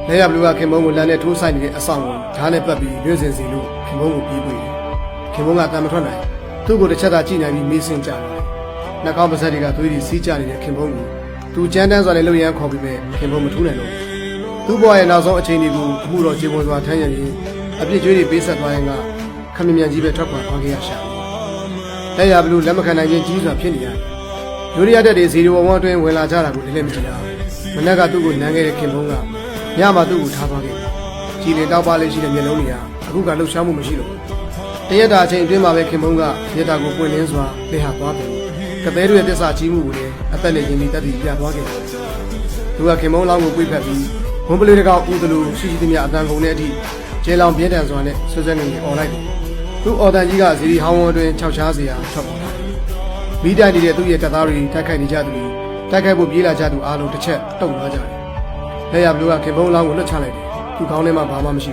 လက်ရဘလူးကခင်မုံကိုလမ်းနဲ့ထိုးဆိုင်နေတဲ့အဆောင်ကိုဓာတ်နဲ့ပတ်ပြီးရွေ့စင်စီလို့ခင်မုံကိုပြေးပွေတယ်ခင်မုံကတမ်းမထွက်နိုင်သူ့ကိုတစ်ချက်သာကြည့်နိုင်ပြီးမေးစင်ကြတယ်နှာခေါင်းပါးစပ်တွေကသွေးတွေစီးကြနေတဲ့ခင်မုံကိုသူကြမ်းတမ်းစွာနဲ့လှုပ်ရမ်းခေါ်ပြီးပဲခင်မုံမထူးနိုင်တော့သူ့ဘဝရဲ့နောက်ဆုံးအချိန်တွေကိုအမှုတော်ခြေပွန်စွာထမ်းရရင်အပြစ်ကြွေးတွေပေးဆက်သွားရင်ကခမမြန်ကြီးပဲထွက်ခွာသွားခဲ့ရရှာလက်ရဘလူးလက်မခံနိုင်ခြင်းကြီးစွာဖြစ်နေရတယ်လူရရတဲ့တွေဇီရိုဝဝအတွင်းဝင်လာကြတာကိုလည်းမကြည့်ရမနက်ကသူ့ကိုနမ်းခဲ့တဲ့ခင်မုံကညမှာသူ့ကိုထားသွားခဲ့ကြည်လင်တောက်ပါလေးရှိတဲ့မျက်လုံးတွေကအခုကလှုပ်ရှားမှုမရှိတော့တရက်တာအချိန်အတွင်းမှာပဲခင်မုံကရက်တာကိုပွင့်လင်းစွာလက်ဟာသွားတယ်ကသေးတွေရဲ့သစ္စာကြီးမှုကိုလည်းအသက်နဲ့ရင်းနှီးတတ်ပြီးပြသွားခဲ့တယ်သူကခင်မုံလောင်းကိုပြိဖက်ပြီးဘုံပလေးတကောင်ဦးသလိုရှိရှိသမျှအတန်ကုန်တဲ့အထိကျဲလောင်ပြင်းထန်စွာနဲ့ဆွဆွနေနေអော်လိုက်တယ်သူ့အော်တန်ကြီးကဇီရီဟောင်းဝန်းအတွင်းခြောက်ချားစရာထွက်ပေါ်လာမိတိုင်နေတဲ့သူ့ရဲ့တပ်သားတွေတိုက်ခိုက်နေကြသူတွေတိုက်ခိုက်ဖို့ပြေးလာကြသူအားလုံးတစ်ချက်တုံသွားကြတယ်လက်ရဘလူးကခင်မုံလောင်းကိုလွတ်ချလိုက်တယ်သူ့ခေါင်းထဲမှာဘာမှမရှိ